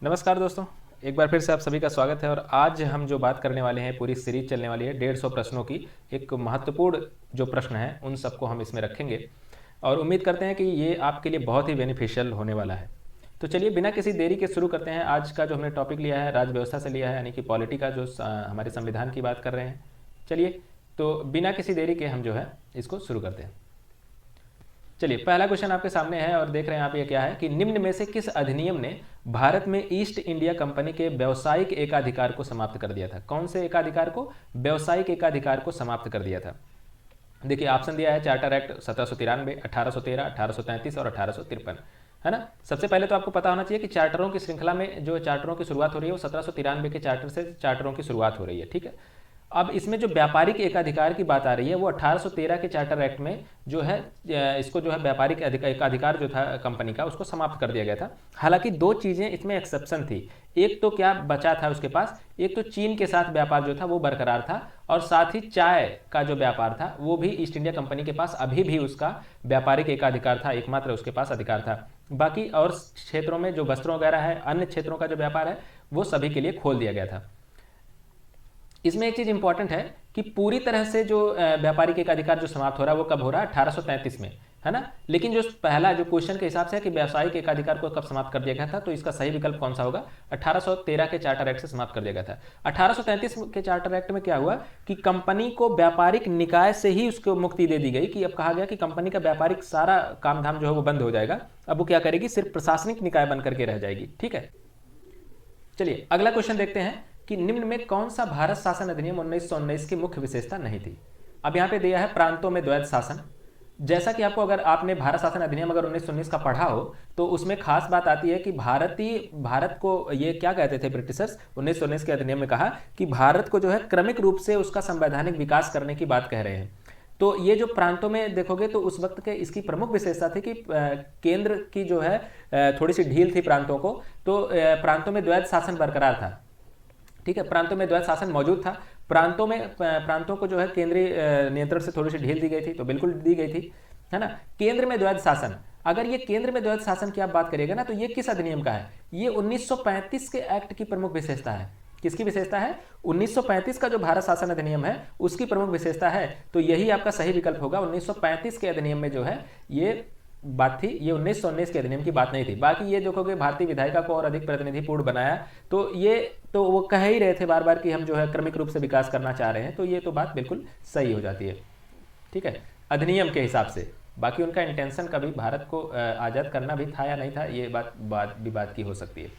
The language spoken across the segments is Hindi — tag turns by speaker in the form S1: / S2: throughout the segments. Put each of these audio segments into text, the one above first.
S1: नमस्कार दोस्तों, एक बार फिर से आप सभी का स्वागत है। और आज हम जो बात करने वाले हैं, पूरी सीरीज चलने वाली है 150 प्रश्नों की। एक महत्वपूर्ण जो प्रश्न है उन सबको हम इसमें रखेंगे और उम्मीद करते हैं कि ये आपके लिए बहुत ही बेनिफिशियल होने वाला है। तो चलिए बिना किसी देरी के शुरू करते हैं। आज का जो हमने टॉपिक लिया है राज्य व्यवस्था से लिया है, यानी कि पॉलिटी का जो हमारे संविधान की बात कर रहे हैं। चलिए तो बिना किसी देरी के हम जो है इसको शुरू करते हैं। चलिए पहला क्वेश्चन आपके सामने है और देख रहे हैं आप ये क्या है कि निम्न में से किस अधिनियम ने भारत में ईस्ट इंडिया कंपनी के व्यावसायिक एकाधिकार को समाप्त कर दिया था। कौन से एकाधिकार को? व्यावसायिक एकाधिकार को समाप्त कर दिया था। देखिए ऑप्शन दिया है चार्टर एक्ट 1793, 1813, 1833 और 1853, है ना। सबसे पहले तो आपको पता होना चाहिए कि चार्टरों की श्रृंखला में जो चार्टरों की शुरुआत हो रही है वो 1793 के चार्टर से चार्टरों की शुरुआत हो रही है, ठीक है। अब इसमें जो व्यापारिक एकाधिकार की बात आ रही है वो 1813 के चार्टर एक्ट में जो है इसको जो है व्यापारिक एकाधिकार जो था कंपनी का उसको समाप्त कर दिया गया था। हालांकि दो चीज़ें इसमें एक्सेप्शन थी। एक तो क्या बचा था उसके पास, एक तो चीन के साथ व्यापार जो था वो बरकरार था और साथ ही चाय का जो व्यापार था वो भी ईस्ट इंडिया कंपनी के पास अभी भी उसका व्यापारिक एकाधिकार था, एकमात्र उसके पास अधिकार था। बाकी और क्षेत्रों में जो वस्त्रों वगैरह है, अन्य क्षेत्रों का जो व्यापार है वो सभी के लिए खोल दिया गया था। इसमें एक चीज़ इंपॉर्टेंट है कि पूरी तरह से जो व्यापारिक एकाधिकार जो समाप्त हो रहा है वो कब हो रहा है? 1833 में, है ना। लेकिन जो पहला जो क्वेश्चन के हिसाब से है कि व्यावसायिक एकाधिकार को कब समाप्त कर दिया गया था, तो इसका सही विकल्प कौन सा होगा? 1813 के चार्टर एक्ट से समाप्त कर दिया गया था। 1833 के चार्टर एक्ट में क्या हुआ कि कंपनी को व्यापारिक निकाय से ही उसको मुक्ति दे दी गई कि अब कहा गया कि कंपनी का व्यापारिक सारा काम धाम जो है वो बंद हो जाएगा। अब वो क्या करेगी? सिर्फ प्रशासनिक निकाय बन करके रह जाएगी, ठीक है। चलिए अगला क्वेश्चन देखते हैं कि निम्न में कौन सा भारत शासन अधिनियम 1919 की मुख्य विशेषता नहीं थी। अब यहाँ पे दिया है प्रांतों में द्वैध शासन। जैसा कि आपको, अगर आपने भारत शासन अधिनियम अगर 1919 का पढ़ा हो तो उसमें खास बात आती है कि भारत को ये क्या कहते थे ब्रिटिशर्स 1919 के अधिनियम में कहा कि भारत को जो है क्रमिक रूप से उसका संवैधानिक विकास करने की बात कह रहे हैं। तो ये जो प्रांतों में देखोगे तो उस वक्त के इसकी प्रमुख विशेषता थी कि केंद्र की जो है थोड़ी सी ढील थी प्रांतों को, तो प्रांतों में द्वैध शासन बरकरार था, ठीक है। प्रांतों में द्वैध शासन मौजूद था। प्रांतों को जो है केंद्रीय नियंत्रण से थोड़ी सी ढील दी गई थी, तो बिल्कुल दी गई थी, है ना। केंद्र में द्वैध शासन, अगर ये केंद्र में द्वैध शासन की आप बात करिएगा ना तो ये किस अधिनियम का है? ये 1935 के एक्ट की प्रमुख विशेषता है। किसकी विशेषता है? 1935 का जो भारत शासन अधिनियम है उसकी प्रमुख विशेषता है। तो यही आपका सही विकल्प होगा। 1935 के अधिनियम में जो है ये बात थी, ये 1919 के अधिनियम की बात नहीं थी। बाकी ये देखोगे भारतीय विधायिका को और अधिक प्रतिनिधिपूर्ण बनाया, तो ये तो वो कह ही रहे थे बार बार कि हम जो है क्रमिक रूप से विकास करना चाह रहे हैं, तो ये तो बात बिल्कुल सही हो जाती है, ठीक है, अधिनियम के हिसाब से। बाकी उनका इंटेंशन कभी भारत को आज़ाद करना भी था या नहीं था, ये बात की हो सकती है।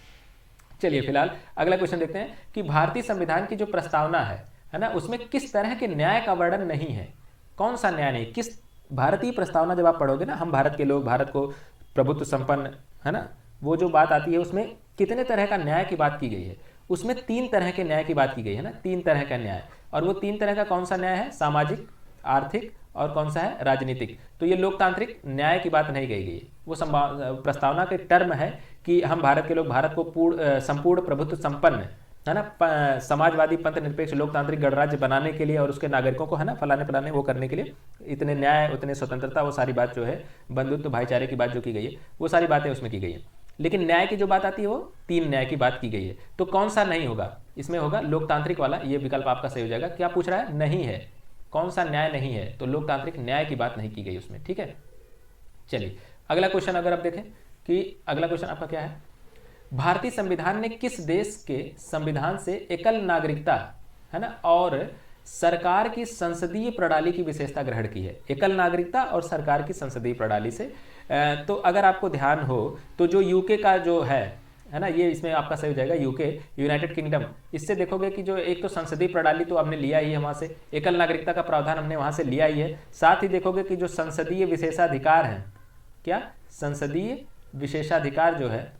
S1: चलिए फिलहाल अगला क्वेश्चन देखते हैं कि भारतीय संविधान की जो प्रस्तावना है ना, उसमें किस तरह के न्याय का वर्णन नहीं है। कौन सा न्याय नहीं? किस भारतीय प्रस्तावना जब आप पढ़ोगे ना, हम भारत के लोग, भारत को प्रभुत्व संपन्न, है ना, वो जो बात आती है उसमें कितने तरह का न्याय की बात की गई है। उसमें 3 तरह के न्याय की बात की गई है ना, 3 तरह का न्याय। और वो 3 तरह का कौन सा न्याय है? सामाजिक, आर्थिक और कौन सा है? राजनीतिक। तो ये लोकतांत्रिक न्याय की बात नहीं कही गई है। वो प्रस्तावना के टर्म है कि हम भारत के लोग भारत को संपूर्ण प्रभुत्व संपन्न, है ना, समाजवादी पंथ निरपेक्ष लोकतांत्रिक गणराज्य बनाने के लिए और उसके नागरिकों को, है ना, फलाने फलाने वो करने के लिए इतने न्याय, उतने स्वतंत्रता, वो सारी बात जो है बंधुत्व भाईचारे की बात जो की गई है वो सारी बातें उसमें की गई है। लेकिन न्याय की जो बात आती है वो 3 न्याय की बात की गई है। तो कौन सा नहीं होगा इसमें? होगा लोकतांत्रिक वाला, ये विकल्प आपका सही हो जाएगा। क्या पूछ रहा है? नहीं है। कौन सा न्याय नहीं है? तो लोकतांत्रिक न्याय की बात नहीं की गई उसमें, ठीक है। चलिए अगला क्वेश्चन अगर आप देखें कि अगला क्वेश्चन आपका क्या है, भारतीय संविधान ने किस देश के संविधान से एकल नागरिकता, है ना, और सरकार की संसदीय प्रणाली की विशेषता ग्रहण की है? एकल नागरिकता और सरकार की संसदीय प्रणाली से। तो अगर आपको ध्यान हो तो जो यूके का जो है ना, ये इसमें आपका सही हो जाएगा यूके, यूनाइटेड किंगडम। इससे देखोगे कि जो एक तो संसदीय प्रणाली तो हमने लिया ही है वहाँ से, एकल नागरिकता का प्रावधान हमने वहाँ से लिया ही है, साथ ही देखोगे कि जो संसदीय विशेषाधिकार है, क्या संसदीय विशेषाधिकार जो है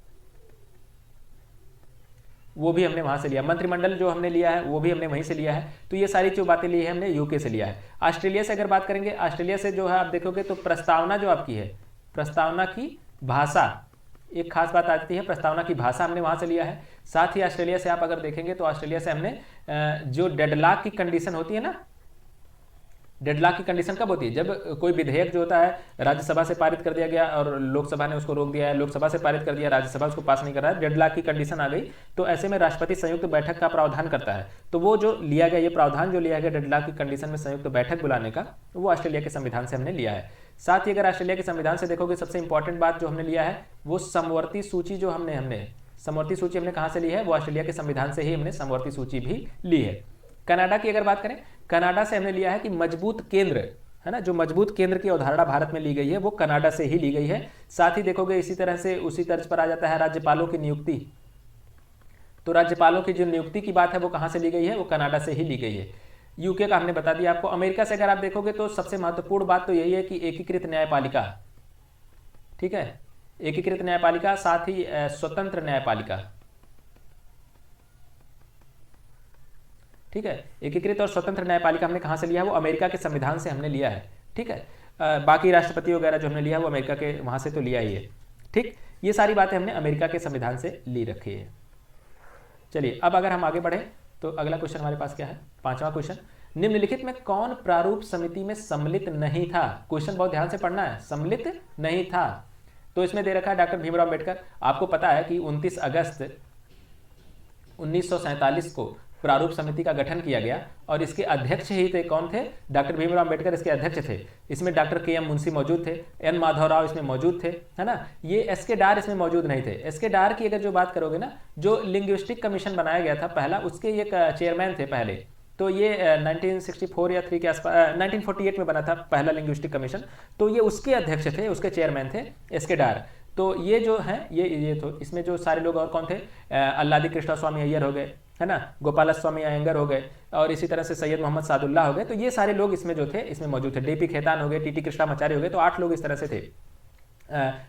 S1: वो भी हमने वहाँ से लिया, मंत्रिमंडल जो हमने लिया है वो भी हमने वहीं से लिया है। तो ये सारी जो बातें ली है हमने यूके से लिया है। ऑस्ट्रेलिया से अगर बात करेंगे, ऑस्ट्रेलिया से जो है आप देखोगे तो प्रस्तावना जो आपकी है, प्रस्तावना की भाषा, एक खास बात आती है, प्रस्तावना की भाषा हमने वहाँ से लिया है। साथ ही ऑस्ट्रेलिया से आप अगर देखेंगे तो ऑस्ट्रेलिया से हमने जो डेडलॉक की कंडीशन होती है ना, डेडलॉक की कंडीशन कब होती है? जब कोई विधेयक जो होता है राज्यसभा से पारित कर दिया गया और लोकसभा ने उसको रोक दिया है, लोकसभा से पारित कर दिया, राज्यसभा उसको पास नहीं कर रहा है, डेडलॉक की कंडीशन आ गई, तो ऐसे में राष्ट्रपति संयुक्त बैठक का प्रावधान करता है। तो वो जो लिया गया, ये प्रावधान जो लिया गया डेडलॉक की कंडीशन में संयुक्त बैठक बुलाने का, वो ऑस्ट्रेलिया के संविधान से हमने लिया है। साथ ही अगर ऑस्ट्रेलिया के संविधान से देखोगे, सबसे इंपॉर्टेंट बात जो हमने लिया है वो समवर्ती सूची, जो हमने समवर्ती सूची हमने कहाँ से ली है? वो ऑस्ट्रेलिया के संविधान से ही हमने समवर्ती सूची भी ली है। कनाडा की अगर बात करें, कनाडा से हमने लिया है कि मजबूत केंद्र, है ना, जो मजबूत केंद्र की अवधारणा भारत में ली गई है वो कनाडा से ही ली गई है। साथ ही देखोगे इसी तरह से उसी तर्ज पर आ जाता है राज्यपालों की नियुक्ति। तो राज्यपालों की जो नियुक्ति की बात है वो कहाँ से ली गई है? वो कनाडा से ही ली गई है। यूके का हमने बता दिया आपको। अमेरिका से अगर आप देखोगे तो सबसे महत्वपूर्ण बात तो यही है कि एकीकृत न्यायपालिका, ठीक है, एकीकृत न्यायपालिका, साथ ही स्वतंत्र न्यायपालिका, ठीक है, एकीकृत और स्वतंत्र न्यायपालिका हमने कहाँ से लिया है? वो अमेरिका के संविधान से हमने लिया है, ठीक है। बाकी राष्ट्रपति वगैरह जो हमने लिया है वो अमेरिका के वहाँ से तो लिया ही है, ठीक। ये सारी बातें हमने अमेरिका के संविधान से ली रखी है। चलिए अब अगर हम आगे बढ़े तो अगला क्वेश्चन हमारे पास क्या है? 5वां क्वेश्चन, निम्नलिखित में कौन प्रारूप समिति में सम्मिलित नहीं था? क्वेश्चन बहुत ध्यान से पढ़ना है, सम्मिलित नहीं था। तो इसमें दे रखा है डॉक्टर भीमराव अम्बेडकर। आपको पता है कि 29 अगस्त 1947 को प्रारूप समिति का गठन किया गया और इसके अध्यक्ष ही थे, कौन थे? डॉक्टर भीमराव अम्बेडकर इसके अध्यक्ष थे। इसमें डॉक्टर के.एम. मुंशी मौजूद थे, एन. माधवराव इसमें मौजूद थे, है ना। ये एस.के. डार इसमें मौजूद नहीं थे। एस.के. डार की अगर जो बात करोगे ना, जो लिंग्विस्टिक कमीशन बनाया गया था पहला, उसके ये चेयरमैन थे पहले। तो ये 1964 या 3 के आसपास 1948 में बना था पहला लिंग्विस्टिक कमीशन। तो ये उसके अध्यक्ष थे, उसके चेयरमैन थे एस.के. डार। तो ये जो है ये तो इसमें जो सारे लोग और कौन थे? अल्लादी कृष्णा स्वामी अय्यर हो गए, है ना, गोपाल स्वामी अयंगर हो गए, और इसी तरह से सैयद मोहम्मद सादुल्लाह हो गए। तो ये सारे लोग इसमें जो थे इसमें मौजूद थे। डी.पी. खेतान हो गए, टी.टी. कृष्णामाचारी हो गए। तो 8 लोग इस तरह से थे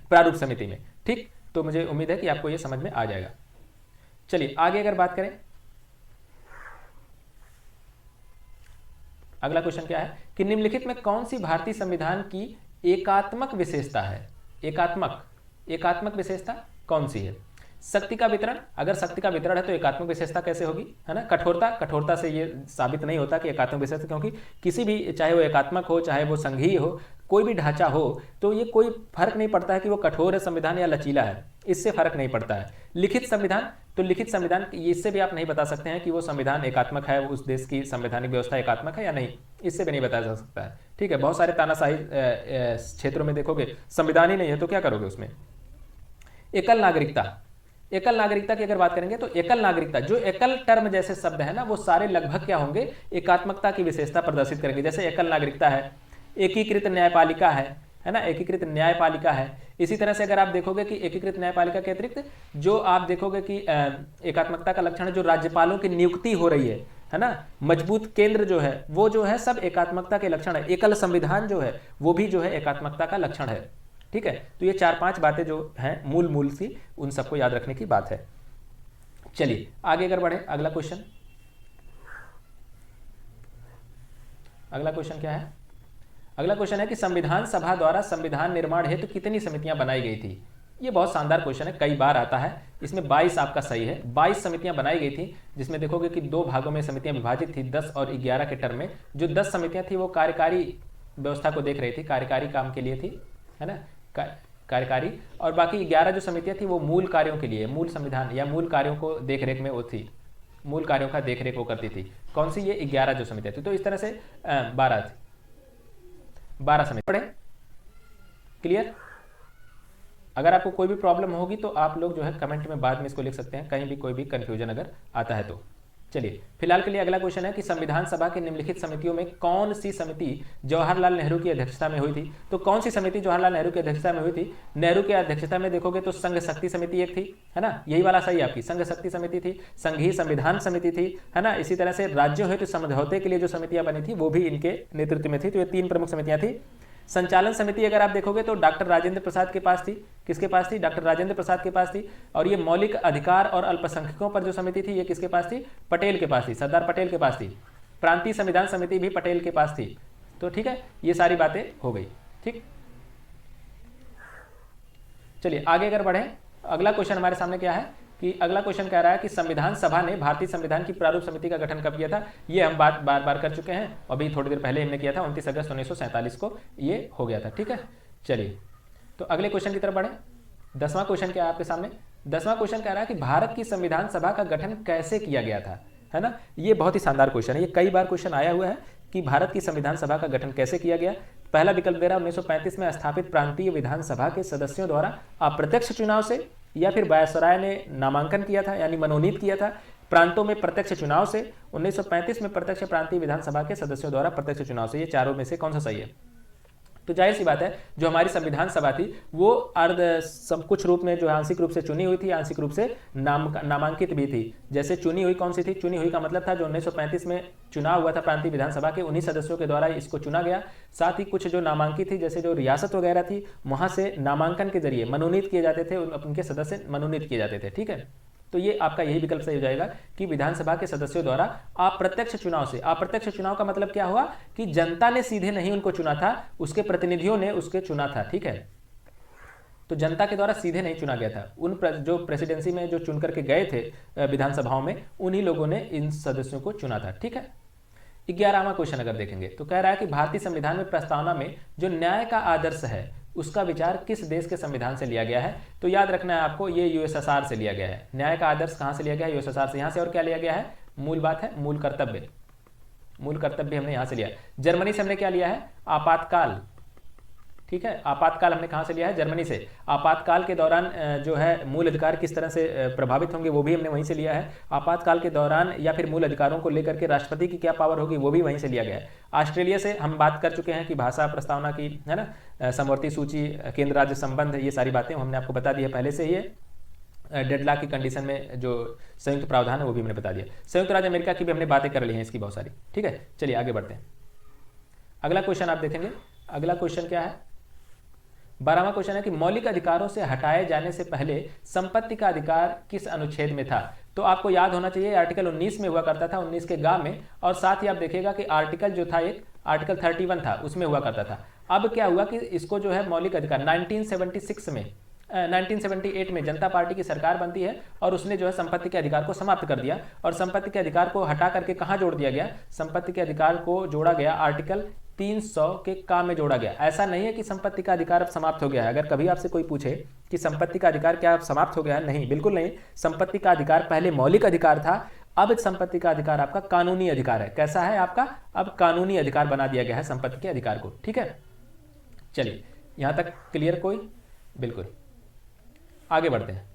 S1: प्रारूप समिति में, ठीक। तो मुझे उम्मीद है कि आपको ये समझ में आ जाएगा। चलिए आगे अगर बात करें, अगला क्वेश्चन क्या है कि निम्नलिखित में कौन सी भारतीय संविधान की एकात्मक विशेषता है? एकात्मक विशेषता कौन सी है? शक्ति का वितरण। अगर शक्ति का वितरण है तो एकात्मक विशेषता कैसे होगी, है ना। कठोरता से ये साबित नहीं होता कि एकात्मक विशेषता, क्योंकि किसी भी, चाहे वो एकात्मक हो चाहे वो संघीय हो, कोई भी ढांचा हो, तो ये कोई फर्क नहीं पड़ता है कि वो कठोर है संविधान या लचीला है, इससे फर्क नहीं पड़ता है। लिखित संविधान, तो लिखित संविधान इससे भी आप नहीं बता सकते हैं कि वो संविधान एकात्मक है, उस देश की संवैधानिक व्यवस्था एकात्मक है या नहीं, इससे भी नहीं बताया जा सकता है, ठीक है। बहुत सारे तानाशाही क्षेत्रों में देखोगे संविधान ही नहीं है तो क्या करोगे उसमें। एकल नागरिकता की अगर बात करेंगे तो एकल नागरिकता, जो एकल टर्म जैसे शब्द है ना, वो सारे लगभग क्या होंगे? एकात्मकता की विशेषता प्रदर्शित करेंगे। जैसे एकल नागरिकता है, एकीकृत न्यायपालिका है ना, एकीकृत न्यायपालिका है। इसी तरह से अगर आप देखोगे कि एकीकृत न्यायपालिका के अतिरिक्त जो आप देखोगे कि एकात्मकता का लक्षण है, जो राज्यपालों की नियुक्ति हो रही है ना, मजबूत केंद्र जो है वो जो है, सब एकात्मकता के लक्षण है। एकल संविधान जो है वो भी जो है एकात्मकता का लक्षण है, ठीक है। तो ये 4-5 बातें जो हैं मूल सी, उन सबको याद रखने की बात है। चलिए आगे अगर बढ़े, अगला क्वेश्चन क्या है? अगला क्वेश्चन है कि संविधान सभा द्वारा संविधान निर्माण हेतु कितनी समितियां बनाई गई थी? ये बहुत शानदार क्वेश्चन है, कई बार आता है। इसमें 22 आपका सही है। 22 समितियां बनाई गई थी, जिसमें देखोगे कि 2 भागों में समितियां विभाजित थी, 10 और 11 के टर्म में। जो 10 समितियां थी वो कार्यकारी व्यवस्था को देख रही थी, कार्यकारी काम के लिए थी, है ना, कार्यकारी। और बाकी 11 जो समितियां थी वो मूल कार्यों के लिए, मूल संविधान या मूल कार्यों को देखरेख में वो थी, मूल कार्यों का देखरेख वो करती थी। कौन सी? ये 11 जो समितियां थी। तो इस तरह से 12 समिति पढ़े। क्लियर? अगर आपको कोई भी प्रॉब्लम होगी तो आप लोग जो है कमेंट में बाद में इसको लिख सकते हैं, कहीं भी कोई भी कंफ्यूजन अगर आता है तो। चलिए फिलहाल के लिए अगला क्वेश्चन है कि संविधान सभा की निम्नलिखित समितियों में कौन सी समिति जवाहरलाल नेहरू की अध्यक्षता में हुई थी? तो कौन सी समिति जवाहरलाल नेहरू की अध्यक्षता में हुई थी? नेहरू की अध्यक्षता में देखोगे तो संघ शक्ति समिति एक थी, है ना, यही वाला सही आपकी, संघ शक्ति समिति थी, संघीय संविधान समिति थी, है ना। इसी तरह से राज्यों हेतु समझौते के लिए जो समितियां बनी थी वो भी इनके नेतृत्व में थी। तो ये 3 प्रमुख समितियां थी। संचालन समिति अगर आप देखोगे तो डॉक्टर राजेंद्र प्रसाद के पास थी। किसके पास थी? डॉक्टर राजेंद्र प्रसाद के पास थी। और ये मौलिक अधिकार और अल्पसंख्यकों पर जो समिति थी ये किसके पास थी? पटेल के पास थी, सरदार पटेल के पास थी। प्रांतीय संविधान समिति भी पटेल के पास थी। तो ठीक है, ये सारी बातें हो गई, ठीक। चलिए आगे अगर बढ़े, अगला क्वेश्चन हमारे सामने क्या है कि अगला क्वेश्चन कह रहा है कि संविधान सभा ने भारतीय संविधान की प्रारूप समिति का गठन कब किया था। ये हम बात बार बार कर चुके हैं, अभी थोड़ी देर पहले हमने किया था, 29 अगस्त 1947 को ये हो गया था। ठीक है, चलिए तो अगले क्वेश्चन की तरफ बढ़े। 10वां क्वेश्चन क्या है आपके सामने। 10वां क्वेश्चन कह रहा है कि भारत की संविधान सभा का गठन कैसे किया गया था, है ना। ये बहुत ही शानदार क्वेश्चन है, ये कई बार क्वेश्चन आया हुआ है कि भारत की संविधान सभा का गठन कैसे किया गया। पहला विकल्प दे रहा है 1935 में स्थापित प्रांतीय विधानसभा के सदस्यों द्वारा अप्रत्यक्ष चुनाव से, या फिर वायसराय ने नामांकन किया था यानी मनोनीत किया था। प्रांतों में प्रत्यक्ष चुनाव से, 1935 में प्रत्यक्ष प्रांतीय विधानसभा के सदस्यों द्वारा प्रत्यक्ष चुनाव से। ये चारों में से कौन सा सही है। तो जाहिर सी बात है जो हमारी संविधान सभा थी वो कुछ रूप में जो आंशिक रूप से चुनी हुई थी, आंशिक रूप से नामांकित भी थी। जैसे चुनी हुई कौन सी थी, चुनी हुई का मतलब था जो 1935 में चुनाव हुआ था प्रांतीय विधानसभा के, उन्हीं सदस्यों के द्वारा इसको चुना गया। साथ ही कुछ जो नामांकित थी, जैसे जो रियासत वगैरह थी, वहां से नामांकन के जरिए मनोनीत किए जाते थे, उनके सदस्य मनोनीत किए जाते थे। ठीक है, तो ये आपका यही विकल्प सही हो जाएगा कि विधानसभा के सदस्यों द्वारा अप्रत्यक्ष चुनाव से। अप्रत्यक्ष चुनाव का मतलब क्या हुआ कि जनता ने सीधे नहीं उनको चुना था, उसके प्रतिनिधियों ने उसके चुना था। ठीक है, तो जनता के द्वारा सीधे नहीं चुना गया था। उन जो प्रेसिडेंसी में जो चुन करके गए थे विधानसभाओं में, उन्हीं लोगों ने इन सदस्यों को चुना था। ठीक है, 11वां क्वेश्चन अगर देखेंगे तो कह रहा है कि भारतीय संविधान में प्रस्तावना में जो न्याय का आदर्श है उसका विचार किस देश के संविधान से लिया गया है। तो याद रखना है आपको, ये यूएसएसआर से लिया गया है। न्याय का आदर्श कहां से लिया गया है, यूएसएसआर से। यहां से और क्या लिया गया है, मूल बात है मूल कर्तव्य। मूल कर्तव्य हमने यहां से लिया है। जर्मनी से हमने क्या लिया है, आपातकाल। ठीक है, आपातकाल हमने कहां से लिया है, जर्मनी से। आपातकाल के दौरान जो है मूल अधिकार किस तरह से प्रभावित होंगे वो भी हमने वहीं से लिया है। आपातकाल के दौरान या फिर मूल अधिकारों को लेकर के राष्ट्रपति की क्या पावर होगी वो भी वहीं से लिया गया है। ऑस्ट्रेलिया से हम बात कर चुके हैं कि भाषा प्रस्तावना की, है ना, समवर्ती सूची, केंद्र राज्य संबंध, ये सारी बातें हमने आपको बता दी है पहले से ही। डेडलॉक की कंडीशन में जो संयुक्त प्रावधान है वो भी हमने बता दिया। संयुक्त राज्य अमेरिका की भी हमने बातें कर ली हैं इसकी बहुत सारी। ठीक है, चलिए आगे बढ़ते हैं। अगला क्वेश्चन आप देखेंगे। अगला क्वेश्चन क्या है, 12वां क्वेश्चन है कि मौलिक अधिकारों से हटाए जाने से पहले संपत्ति का अधिकार किस अनुच्छेद में था। तो आपको याद होना चाहिए आर्टिकल 19 में हुआ करता था, 19 के गा में। और साथ ही आप देखिएगा कि आर्टिकल जो था एक आर्टिकल 31 था, उसमें हुआ करता था। अब क्या हुआ कि इसको जो है मौलिक अधिकार 1976 में 1978 में जनता पार्टी की सरकार बनती है और उसने जो है संपत्ति के अधिकार को समाप्त कर दिया और संपत्ति के अधिकार को हटा करके कहाँ जोड़ दिया गया, संपत्ति के अधिकार को जोड़ा गया आर्टिकल 300 के का में जोड़ा गया। ऐसा नहीं है कि संपत्ति का अधिकार अब समाप्त हो गया है। अगर कभी आपसे कोई पूछे कि संपत्ति का अधिकार क्या अब समाप्त हो गया है, नहीं, बिल्कुल नहीं। संपत्ति का अधिकार पहले मौलिक अधिकार था, अब संपत्ति का अधिकार आपका कानूनी अधिकार है। कैसा है आपका, अब कानूनी अधिकार बना दिया गया है संपत्ति के अधिकार को। ठीक है, चलिए यहां तक क्लियर कोई, बिल्कुल। आगे बढ़ते हैं।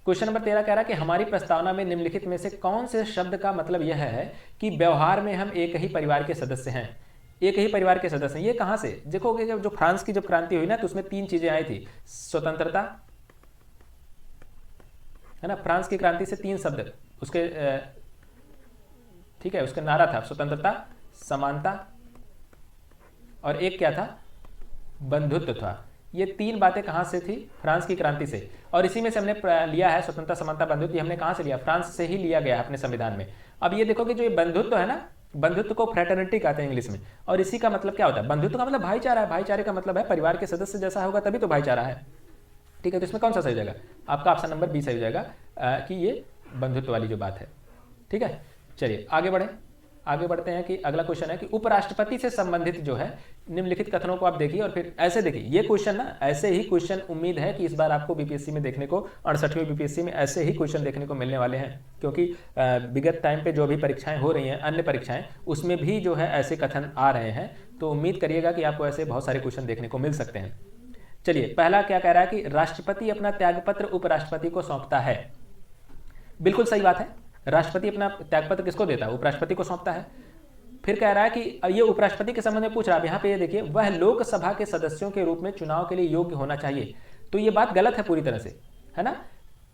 S1: क्वेश्चन नंबर 13 कह रहा है कि हमारी प्रस्तावना में निम्नलिखित में से कौन से शब्द का मतलब यह है कि व्यवहार में हम एक ही परिवार के सदस्य हैं। एक ही परिवार के सदस्य हैं, ये कहां से देखोगे, जो फ्रांस की जब क्रांति हुई ना तो उसमें 3 चीजें आई थी, स्वतंत्रता, है ना, फ्रांस की क्रांति से 3 शब्द उसके ठीक है, उसका नारा था स्वतंत्रता, समानता और एक क्या था, बंधुत्व था। ये 3 बातें कहां से थी, फ्रांस की क्रांति से। और इसी में से हमने लिया है स्वतंत्रता, समानता, बंधुत्व, ये हमने कहां से लिया, फ्रांस से ही लिया गया है अपने संविधान में। अब ये देखो कि जो ये बंधुत्व है ना, बंधुत्व को फ्रेटर्निटी कहते हैं इंग्लिश में, और इसी का मतलब क्या होता है, बंधुत्व का मतलब भाईचारा है। भाईचारे का मतलब है परिवार के सदस्य जैसा होगा तभी तो भाईचारा है। ठीक है, तो इसमें कौन सा सही हो जाएगा, आपका ऑप्शन नंबर बी सही हो जाएगा कि ये बंधुत्व वाली जो बात है। ठीक है, चलिए आगे बढ़े। आगे बढ़ते हैं कि अगला क्वेश्चन है कि उपराष्ट्रपति से संबंधित जो है निम्नलिखित कथनों को आप देखिए और फिर ऐसे देखिए। ये क्वेश्चन ना, ऐसे ही क्वेश्चन उम्मीद है कि इस बार आपको बीपीएससी में देखने को, 68वीं बीपीएससी में ऐसे ही क्वेश्चन देखने को मिलने वाले हैं, क्योंकि विगत टाइम पे जो भी परीक्षाएं हो रही हैं, अन्य परीक्षाएं, उसमें भी जो है ऐसे कथन आ रहे हैं। तो उम्मीद करिएगा कि आपको ऐसे बहुत सारे क्वेश्चन देखने को मिल सकते हैं। चलिए, पहला क्या कह रहा है कि राष्ट्रपति अपना त्यागपत्र उपराष्ट्रपति को सौंपता है। बिल्कुल सही बात है, राष्ट्रपति अपना त्यागपत्र किसको देता है, उपराष्ट्रपति को सौंपता है। फिर कह रहा है कि ये उपराष्ट्रपति के संबंध में पूछ रहा है, यहाँ पे ये देखिए, वह लोकसभा के सदस्यों के रूप में चुनाव के लिए योग्य होना चाहिए। तो ये बात गलत है पूरी तरह से, है ना।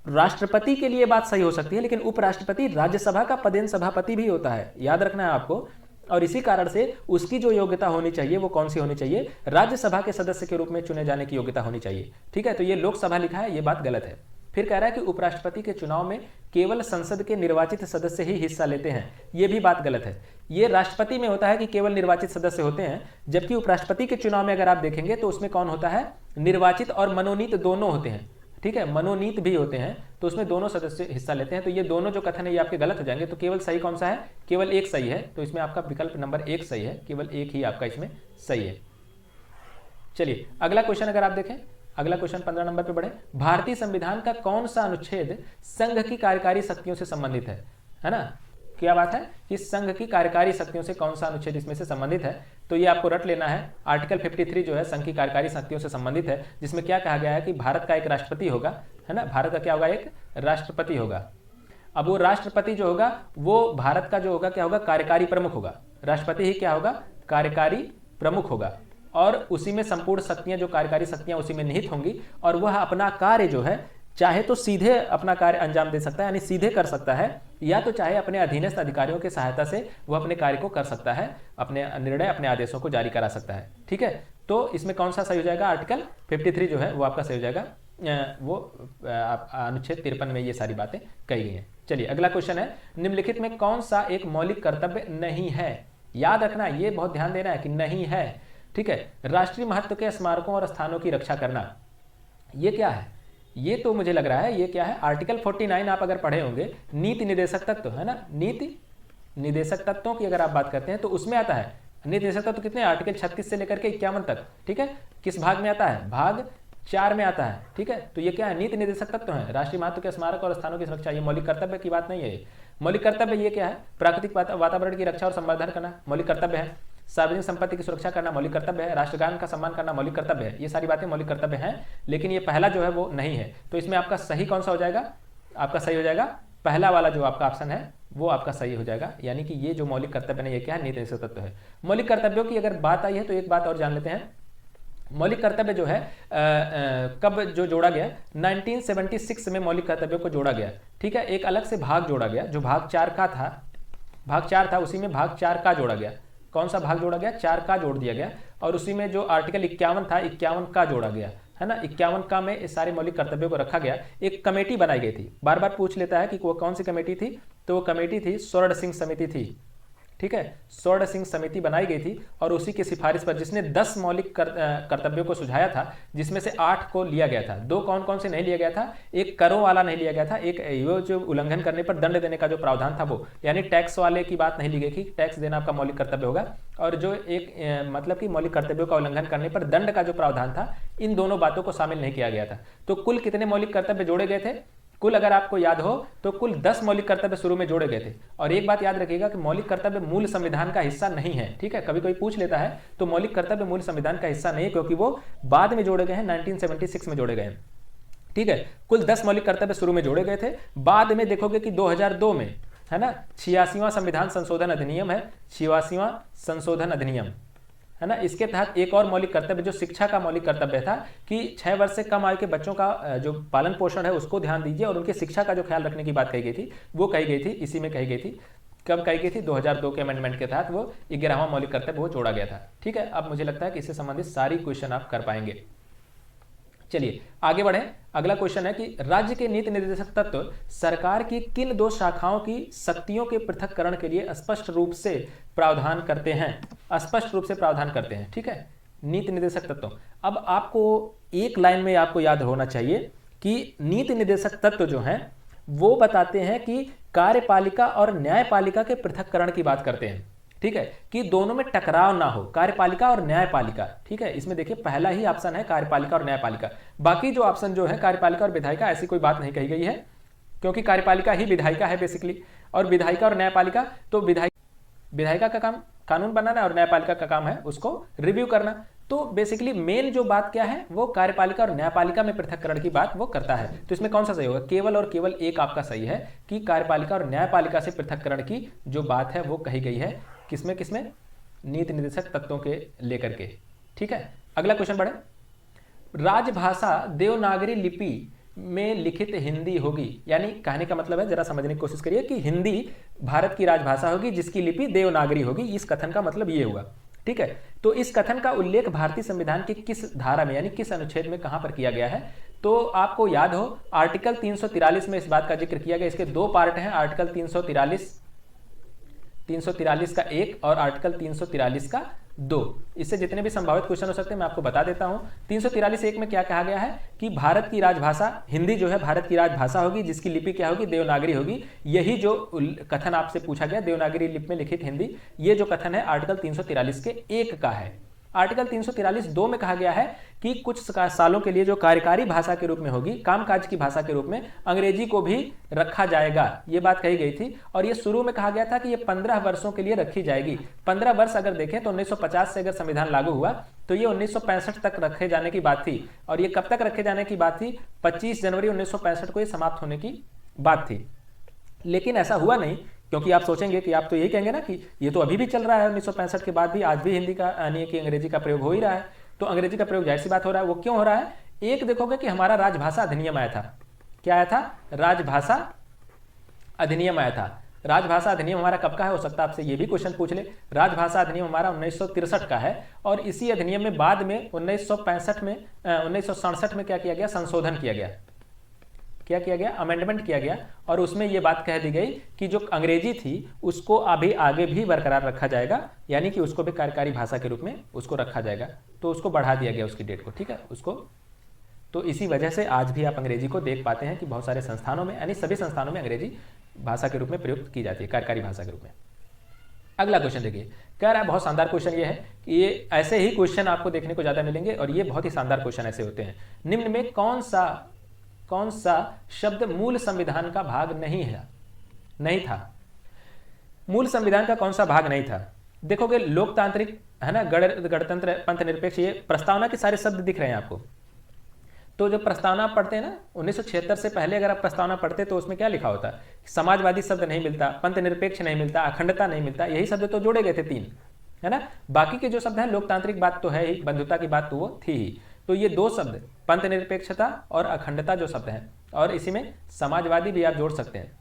S1: राष्ट्रपति के लिए बात सही हो सकती है, लेकिन उपराष्ट्रपति राज्यसभा का पदेन सभापति भी होता है, याद रखना है आपको। और इसी कारण से उसकी जो योग्यता होनी चाहिए वो कौन सी होनी चाहिए, राज्यसभा के सदस्य के रूप में चुने जाने की योग्यता होनी चाहिए। ठीक है, तो ये लोकसभा लिखा है, ये बात गलत है। फिर कह रहा है कि उपराष्ट्रपति के चुनाव में केवल संसद के निर्वाचित सदस्य ही हिस्सा लेते हैं, ये भी बात गलत है। ये राष्ट्रपति में होता है कि केवल निर्वाचित सदस्य होते हैं, जबकि उपराष्ट्रपति के चुनाव में अगर आप देखेंगे तो उसमें कौन होता है, निर्वाचित और मनोनीत दोनों होते हैं, ठीक है, मनोनीत भी होते हैं, तो उसमें दोनों सदस्य हिस्सा लेते हैं। तो ये दोनों जो कथन है ये आपके गलत हो जाएंगे। तो केवल सही कौन सा है? केवल एक सही है। तो इसमें आपका विकल्प नंबर 1 सही है, केवल एक ही आपका इसमें सही है। चलिए अगला क्वेश्चन अगर आप देखें, अगला क्वेश्चन 15 नंबर पे बढ़े। भारतीय संविधान का कौन सा अनुच्छेद संघ की कार्यकारी शक्तियों से संबंधित है ना? क्या बात है कि संघ की कार्यकारी शक्तियों से कौन सा अनुच्छेद इसमें से संबंधित है? तो ये आपको रट लेना है। आर्टिकल 53 जो है संघ की कार्यकारी शक्तियों से संबंधित है, जिसमें क्या कहा गया है कि भारत का एक राष्ट्रपति होगा, है ना? भारत का क्या होगा? एक राष्ट्रपति होगा। अब वो राष्ट्रपति जो होगा वो भारत का जो होगा क्या होगा? कार्यकारी प्रमुख होगा। राष्ट्रपति ही क्या होगा? कार्यकारी प्रमुख होगा, और उसी में संपूर्ण शक्तियां, जो कार्यकारी शक्तियां उसी में निहित होंगी, और वह अपना कार्य जो है चाहे तो सीधे अपना कार्य अंजाम दे सकता है, यानी सीधे कर सकता है, या तो चाहे अपने अधीनस्थ अधिकारियों की सहायता से वह अपने कार्य को कर सकता है, अपने निर्णय, अपने आदेशों को जारी करा सकता है। ठीक है, तो इसमें कौन सा सही हो जाएगा? आर्टिकल 53 जो है वो आपका सही हो जाएगा। वो अनुच्छेद 53 में ये सारी बातें कही गई हैं। चलिए अगला क्वेश्चन है, निम्नलिखित में कौन सा एक मौलिक कर्तव्य नहीं है? याद रखना, ये बहुत ध्यान देना है कि नहीं है। ठीक है, राष्ट्रीय महत्व के स्मारकों और स्थानों की रक्षा करना, ये क्या है? ये तो मुझे लग रहा है ये क्या है? आर्टिकल 49 आप अगर पढ़े होंगे, नीति निर्देशक तत्व, है ना? नीति निर्देशक तत्वों की अगर आप बात करते हैं तो उसमें आता है नीति निर्देशक तत्व कितने? आर्टिकल 36 से लेकर के 51 तक। ठीक है, किस भाग में आता है? भाग 4 में आता है। ठीक है, तो ये क्या है? नीति निर्देशक तत्व है। राष्ट्रीय महत्व के स्मारक और स्थानों की सुरक्षा, ये मौलिक कर्तव्य की बात नहीं है। मौलिक कर्तव्य ये क्या है? प्राकृतिक वातावरण की रक्षा और संवर्धन करना मौलिक कर्तव्य है। सार्वजनिक संपत्ति की सुरक्षा करना मौलिक कर्तव्य है। राष्ट्रगान का सम्मान करना मौलिक कर्तव्य है। ये सारी बातें मौलिक कर्तव्य हैं, लेकिन ये पहला जो है वो नहीं है। तो इसमें आपका सही कौन सा हो जाएगा? आपका सही हो जाएगा पहला वाला जो आपका ऑप्शन है वो आपका सही हो जाएगा। यानी कि ये जो मौलिक कर्तव्य नहीं, ये क्या है? नीति निर्देशक तत्व है। मौलिक कर्तव्यों की अगर बात आई है तो एक बात और जान लेते हैं। मौलिक कर्तव्य जो है कब जो जोड़ा गया? 1976 में मौलिक कर्तव्यों को जोड़ा गया। ठीक है, एक अलग से भाग जोड़ा गया जो भाग 4 का था, भाग 4 था, उसी में भाग 4 का जोड़ा गया। कौन सा भाग जोड़ा गया? 4 का जोड़ दिया गया, और उसी में जो आर्टिकल 51 था, 51 का जोड़ा गया, है ना? 51 का में इस सारे मौलिक कर्तव्यों को रखा गया। एक कमेटी बनाई गई थी, बार बार पूछ लेता है कि वो कौन सी कमेटी थी, तो वो कमेटी थी स्वर्ण सिंह समिति थी। ठीक है, स्वर्ण सिंह समिति बनाई गई थी, और उसी की सिफारिश पर जिसने 10 मौलिक कर्तव्यों को सुझाया था, जिसमें से 8 को लिया गया था। 2 कौन कौन से नहीं लिया गया था? एक करों वाला नहीं लिया गया था, एक वो जो उल्लंघन करने पर दंड देने का जो प्रावधान था वो, यानी टैक्स वाले की बात नहीं ली गई कि टैक्स देना आपका मौलिक कर्तव्य होगा, और जो एक मतलब कि मौलिक कर्तव्यों का उल्लंघन करने पर दंड का जो प्रावधान था, इन दोनों बातों को शामिल नहीं किया गया था। तो कुल कितने मौलिक कर्तव्य जोड़े गए थे? कुल अगर आपको याद हो तो कुल 10 मौलिक कर्तव्य शुरू में जोड़े गए थे। और एक बात याद रखिएगा कि मौलिक कर्तव्य मूल संविधान का हिस्सा नहीं है। ठीक है, कभी कोई पूछ लेता है तो मौलिक कर्तव्य मूल संविधान का हिस्सा नहीं है, क्योंकि वो बाद में जोड़े गए हैं, 1976 में जोड़े गए हैं। ठीक है, कुल 10 मौलिक कर्तव्य शुरू में जोड़े गए थे। बाद में देखोगे कि 2002 में, है ना, 86वां संविधान संशोधन अधिनियम है, 86वां संशोधन अधिनियम, है ना, इसके तहत एक और मौलिक कर्तव्य जो शिक्षा का मौलिक कर्तव्य था कि 6 वर्ष से कम आयु के बच्चों का जो पालन पोषण है उसको ध्यान दीजिए, और उनकी शिक्षा का जो ख्याल रखने की बात कही गई थी, वो कही गई थी, इसी में कही गई थी। कब कही गई थी? 2002 के अमेंडमेंट के तहत वो 11वां मौलिक कर्तव्य वो जोड़ा गया था। ठीक है, अब मुझे लगता है कि इससे संबंधित सारी क्वेश्चन आप कर पाएंगे। चलिए आगे बढ़े। अगला क्वेश्चन है कि राज्य के नीति निर्देशक तत्व सरकार की किन 2 शाखाओं की शक्तियों के पृथक्करण के लिए स्पष्ट रूप से प्रावधान करते हैं? स्पष्ट रूप से प्रावधान करते हैं। ठीक है, नीति निर्देशक तत्व। अब आपको एक लाइन में आपको याद होना चाहिए कि नीति निर्देशक तत्व जो हैं वो बताते हैं कि कार्यपालिका और न्यायपालिका के पृथक्करण की बात करते हैं। ठीक है, कि दोनों में टकराव ना हो, कार्यपालिका और न्यायपालिका। ठीक है, इसमें देखिए पहला ही ऑप्शन है कार्यपालिका और न्यायपालिका। बाकी जो ऑप्शन जो है कार्यपालिका और विधायिका, ऐसी कोई बात नहीं कही गई है, क्योंकि कार्यपालिका ही विधायिका है बेसिकली, और विधायिका और न्यायपालिका, तो विधायिका का काम कानून बनाना और न्यायपालिका का काम है उसको रिव्यू करना। तो बेसिकली मेन जो बात क्या है वो कार्यपालिका और न्यायपालिका में पृथक्करण की बात वो करता है। तो इसमें कौन सा सही होगा? केवल और केवल एक आपका सही है कि कार्यपालिका और न्यायपालिका से पृथक्करण की जो बात है वो कही गई है। किसमें किसमें? नीति निर्देशक तत्वों के लेकर के। ठीक है, अगला क्वेश्चन बढ़े। राजभाषा देवनागरी लिपि में लिखित हिंदी होगी, यानी कहने का मतलब है, जरा समझने की कोशिश करिए, कि हिंदी भारत की राजभाषा होगी जिसकी लिपि देवनागरी होगी। इस कथन का मतलब ये हुआ। ठीक है, तो इस कथन का उल्लेख भारतीय संविधान की किस धारा में, यानी किस अनुच्छेद में, कहां पर किया गया है? तो आपको याद हो आर्टिकल 343 में इस बात का जिक्र किया गया। इसके 2 पार्ट हैं, आर्टिकल 343 343 का 1 और आर्टिकल 343 का 2। इससे जितने भी संभावित क्वेश्चन हो सकते हैं मैं आपको बता देता हूं। 343(1) में क्या कहा गया है कि भारत की राजभाषा हिंदी जो है भारत की राजभाषा होगी, जिसकी लिपि क्या होगी, देवनागरी होगी। यही जो कथन आपसे पूछा गया, देवनागरी लिपि में लिखित हिंदी, ये जो कथन है आर्टिकल 343 के 1 का है। आर्टिकल 343(2) में कहा गया है कि कुछ सालों के लिए जो कार्यकारी भाषा के रूप में होगी, कामकाज की भाषा के रूप में अंग्रेजी को भी रखा जाएगा, ये बात कही गई थी। और ये शुरू में कहा गया था कि ये 15 वर्षों के लिए रखी जाएगी। 15 वर्ष अगर देखें तो 1950 से अगर संविधान लागू हुआ तो ये 1965 तक रखे जाने की बात थी। और ये कब तक रखे जाने की बात थी? 25 जनवरी 1965 को ये समाप्त होने की बात थी। लेकिन ऐसा हुआ नहीं, क्योंकि आप सोचेंगे कि आप तो यही कहेंगे ना कि ये तो अभी भी चल रहा है 1965 के बाद भी, आज भी हिंदी का यानी कि अंग्रेजी का प्रयोग हो ही रहा है। तो अंग्रेजी का प्रयोग जाहिर सी बात हो रहा है। वो क्यों हो रहा है? एक देखोगे कि हमारा राजभाषा अधिनियम आया था। क्या आया था? राजभाषा अधिनियम आया था। राजभाषा अधिनियम हमारा कब का है? हो सकता है आपसे ये भी क्वेश्चन पूछ ले। राजभाषा अधिनियम हमारा 1963 का है और इसी अधिनियम में बाद में 1967 में क्या किया गया? संशोधन किया गया। क्या किया गया? अमेंडमेंट किया गया। और उसमें यह बात कह दी गई कि जो अंग्रेजी थी उसको अभी आगे भी बरकरार रखा जाएगा, यानी कि उसको भी कार्यकारी भाषा के रूप में उसको रखा जाएगा। तो उसको बढ़ा दिया गया उसकी डेट को, ठीक है उसको। तो इसी वजह से आज भी आप अंग्रेजी को देख पाते हैं कि बहुत सारे संस्थानों में, यानी सभी संस्थानों में अंग्रेजी भाषा के रूप में प्रयुक्त की जाती है, कार्यकारी भाषा के रूप में। अगला क्वेश्चन देखिए, कह रहा है, बहुत शानदार क्वेश्चन ये है कि ये ऐसे ही क्वेश्चन आपको देखने को ज्यादा मिलेंगे और ये बहुत ही शानदार क्वेश्चन ऐसे होते हैं। निम्न में कौन सा शब्द मूल संविधान का भाग नहीं था? मूल संविधान का कौन सा भाग नहीं था? देखोगे लोकतांत्रिक है ना, गणतंत्र, पंथ निरपेक्ष, ये प्रस्तावना के सारे शब्द दिख रहे हैं आपको। तो जब प्रस्तावना आप पढ़ते हैं ना, 1976 से पहले अगर आप प्रस्तावना पढ़ते तो उसमें क्या लिखा होता? समाजवादी शब्द नहीं मिलता, पंथ निरपेक्ष नहीं मिलता, अखंडता नहीं मिलता, यही शब्द तो जोड़े गए थे 3, है ना। बाकी के जो शब्द हैं, लोकतांत्रिक बात तो है ही, बंधुता की बात तो वो थी ही। तो ये 2 शब्द, पंथ निरपेक्षता और अखंडता जो शब्द हैं, और इसी में समाजवादी भी आप जोड़ सकते हैं।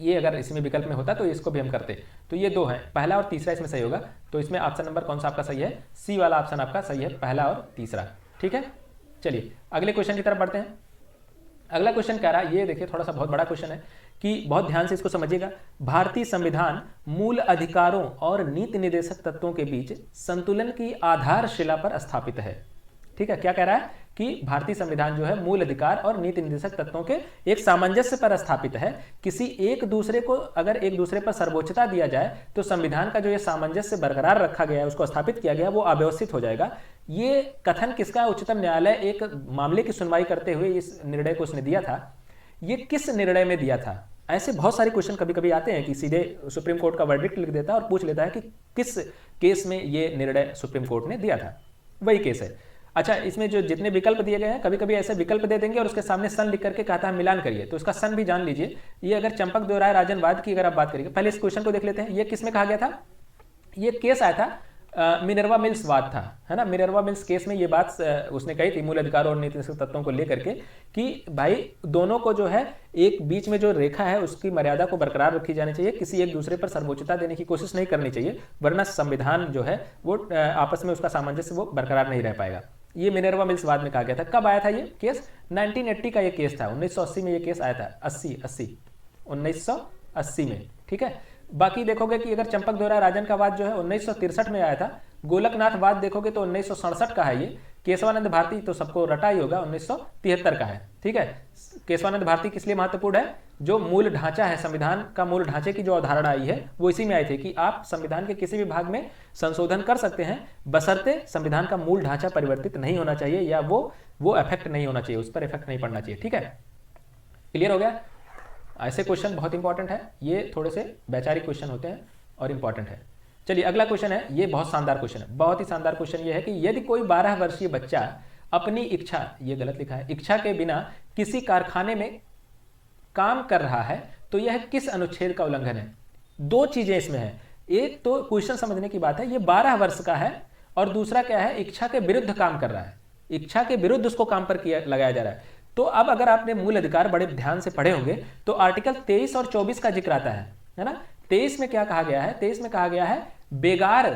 S1: ये अगर इसमें विकल्प में होता तो इसको भी हम करते। तो ये 2 हैं, पहला और तीसरा इसमें सही होगा। तो इसमें ऑप्शन नंबर कौन सा आपका सही है? सी वाला ऑप्शन आपका सही है, पहला और तीसरा, ठीक है। चलिए अगले क्वेश्चन की तरफ बढ़ते हैं। अगला क्वेश्चन कह रहा है, ये देखिए थोड़ा सा बहुत बड़ा क्वेश्चन है कि बहुत ध्यान से इसको समझिएगा। भारतीय संविधान मूल अधिकारों और नीति निर्देशक तत्वों के बीच संतुलन की आधारशिला पर स्थापित है। ठीक है, क्या कह रहा है कि भारतीय संविधान जो है मूल अधिकार और नीति निर्देशक तत्वों के एक सामंजस्य पर स्थापित है। किसी एक दूसरे को अगर एक दूसरे पर सर्वोच्चता दिया जाए तो संविधान का जो ये सामंजस्य बरकरार रखा गया है, उसको स्थापित किया गया, वो अव्यवस्थित हो जाएगा। ये कथन किसका? उच्चतम न्यायालय एक मामले की सुनवाई करते हुए इस निर्णय को उसने दिया था। ये किस निर्णय में दिया था? ऐसे बहुत सारे क्वेश्चन कभी कभी आते हैं कि सीधे सुप्रीम कोर्ट का वर्डिक्ट लिख देता है और पूछ लेता है कि किस केस में ये निर्णय सुप्रीम कोर्ट ने दिया था। वही केस है। अच्छा, इसमें जो जितने विकल्प दिए गए हैं, कभी कभी ऐसे विकल्प दे देंगे और उसके सामने सन लिख करके कहता है मिलान करिए, तो उसका सन भी जान लीजिए। ये अगर चंपक देवराय राजनवाद की अगर आप बात करेंगे, पहले इस क्वेश्चन को देख लेते हैं। ये किस में कहा गया था? ये केस आया था, मिनर्वा मिल्स वाद था, है ना। मिनर्वा मिल्स केस में ये बात उसने कही थी मूल अधिकार और नीति निर्देशक तत्वों को लेकर के कि भाई दोनों को जो है एक बीच में जो रेखा है उसकी मर्यादा को बरकरार रखी जानी चाहिए, किसी एक दूसरे पर सर्वोच्चता देने की कोशिश नहीं करनी चाहिए, वरना संविधान जो है वो आपस में उसका सामंजस्य वो बरकरार नहीं रह पाएगा। ये मिनर्वा मिल्स वाद में कहा गया था। कब आया था ये केस? 1980 का ये केस था। 1980 में ये केस आया था। 1980 में, ठीक है। बाकी देखोगे कि अगर चंपक देवराय राजन का वाद जो है 1963 में आया था। गोलकनाथ वाद देखोगे तो 1967 का है। ये केशवानंद भारती तो सबको रटा ही होगा, 1973 का है, ठीक है। केशवानंद भारती किस लिए महत्वपूर्ण है? जो मूल ढांचा है संविधान का, मूल ढांचे की जो अवधारणा आई है वो इसी में आई थी कि आप संविधान के किसी भी भाग में संशोधन कर सकते हैं, बशर्ते संविधान का मूल ढांचा परिवर्तित नहीं होना चाहिए या वो इफेक्ट नहीं होना चाहिए, उस पर इफेक्ट नहीं पड़ना चाहिए, ठीक है। क्लियर हो गया? ऐसे क्वेश्चन बहुत इंपॉर्टेंट है, ये थोड़े से वैचारिक क्वेश्चन होते हैं और इंपॉर्टेंट है। चलिए अगला क्वेश्चन है, ये बहुत शानदार क्वेश्चन है, बहुत ही शानदार क्वेश्चन ये है कि यदि कोई 12 वर्षीय बच्चा अपनी इच्छा, ये गलत लिखा है, इच्छा के बिना किसी कारखाने में काम कर रहा है तो यह किस अनुच्छेद का उल्लंघन है? 2 चीजें इसमें है। एक तो क्वेश्चन समझने की बात है, ये 12 वर्ष का है, और दूसरा क्या है, इच्छा के विरुद्ध काम कर रहा है, इच्छा के विरुद्ध उसको काम पर लगाया जा रहा है। तो अब अगर आपने मूल अधिकार बड़े ध्यान से पढ़े होंगे तो आर्टिकल 23 और 24 का जिक्र आता है ना। 23 में क्या कहा गया है? 23 में कहा गया है बेगार,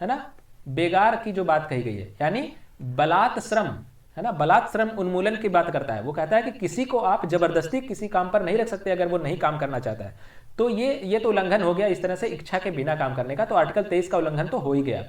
S1: है ना, बेगार की जो बात कही गई है, यानी बलात् श्रम, है ना, बलात् श्रम उन्मूलन की बात करता है। वो कहता है कि किसी को आप जबरदस्ती किसी काम पर नहीं रख सकते अगर वो नहीं काम करना चाहता है। तो ये तो उल्लंघन हो गया इस तरह से इच्छा के बिना काम करने का, तो आर्टिकल 23 का उल्लंघन तो हो ही गया।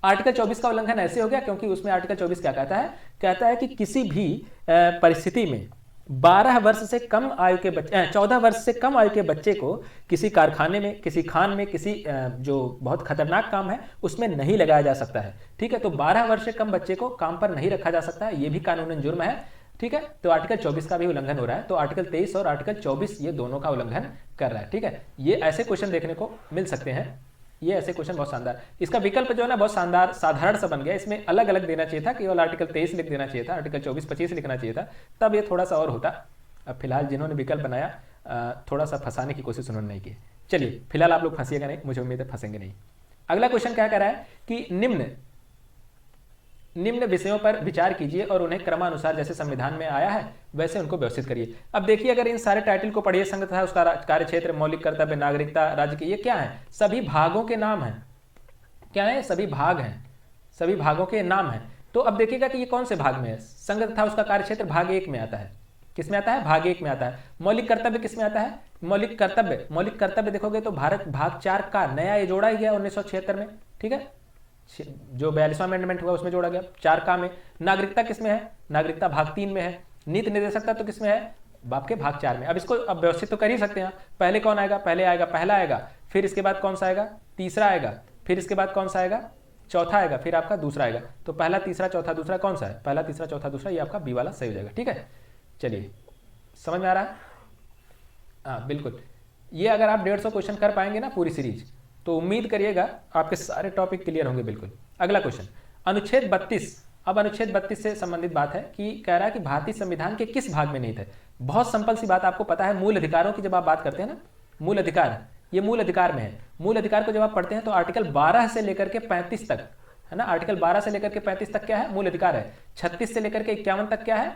S1: आर्टिकल 24 का उल्लंघन ऐसे हो गया क्योंकि उसमें आर्टिकल 24 क्या कहता है कि किसी भी परिस्थिति में 12 वर्ष से कम आयु के बच्चे 14 वर्ष से कम आयु के बच्चे को किसी कारखाने में, किसी खान में, किसी जो बहुत खतरनाक काम है उसमें नहीं लगाया जा सकता है। ठीक है, तो 12 वर्ष से कम बच्चे को काम पर नहीं रखा जा सकता है, ये भी कानूनन जुर्म है। ठीक है, तो आर्टिकल 24 का भी उल्लंघन हो रहा है, तो आर्टिकल 23 और आर्टिकल 24 ये दोनों का उल्लंघन कर रहा है। ठीक है, ये ऐसे क्वेश्चन देखने को मिल सकते हैं, ये ऐसे क्वेश्चन बहुत शानदार। इसका विकल्प जो है ना बहुत शानदार साधारण सा बन गया, इसमें अलग अलग देना चाहिए था, केवल आर्टिकल 23 लिख देना चाहिए था, आर्टिकल 24-25 लिखना चाहिए था, तब ये थोड़ा सा और होता। अब फिलहाल जिन्होंने विकल्प बनाया थोड़ा सा फंसाने की कोशिश उन्होंने नहीं की। चलिए फिलहाल आप लोग फंसिएगा नहीं, मुझे उम्मीद है फंसेंगे नहीं। अगला क्वेश्चन क्या कह रहा है कि निम्न विषयों पर विचार कीजिए और उन्हें क्रमानुसार जैसे संविधान में आया है वैसे उनको व्यवस्थित करिए। अब देखिए, अगर इन सारे टाइटल को पढ़िए, संघ तथा उसका कार्यक्षेत्र, मौलिक कर्तव्य, नागरिकता, राज्य के, ये क्या है? सभी भागों के नाम हैं। क्या है? सभी भाग हैं, सभी भागों के नाम हैं। तो अब देखिएगा कि ये कौन से भाग में है। संघ तथा उसका कार्यक्षेत्र भाग 1 में आता है। किस में आता है? भाग 1 में आता है। मौलिक कर्तव्य किस में आता है? मौलिक कर्तव्य देखोगे तो भारत भाग 4 का नया ये जोड़ा गया 1976 में। ठीक है, जो 42वां अमेंडमेंट हुआ उसमें जोड़ा गया 4 का में। नागरिकता किस में है? नागरिकता भाग 3 में है। नीति निर्देशकता तो किस में है? आपके भाग 4 में। अब इसको अब व्यवस्थित तो कर ही सकते हैं। पहले कौन आएगा? पहला आएगा, फिर इसके बाद कौन सा आएगा? तीसरा आएगा, फिर इसके बाद कौन सा आएगा? चौथा आएगा, फिर आपका दूसरा आएगा। तो पहला, तीसरा, चौथा, दूसरा कौन सा है? पहला, तीसरा, चौथा, दूसरा, ये आपका बी वाला सही हो जाएगा। ठीक है, चलिए समझ में आ रहा है? हाँ बिल्कुल। ये अगर आप 150 क्वेश्चन कर पाएंगे ना पूरी सीरीज, तो उम्मीद करिएगा आपके सारे टॉपिक क्लियर होंगे बिल्कुल। अगला क्वेश्चन, अनुच्छेद 32। अब अनुच्छेद 32 से संबंधित बात है कि कह रहा है कि भारतीय संविधान के किस भाग में निहित है। बहुत सिंपल सी बात, आपको पता है मूल अधिकारों की जब आप बात करते हैं ना, मूल अधिकार, ये मूल अधिकार में है। मूल अधिकार को जब आप पढ़ते हैं तो आर्टिकल 12 से लेकर के 35 तक है ना, आर्टिकल 12 से लेकर के 35 तक क्या है? मूल अधिकार है। 36 से लेकर के 51 तक क्या है?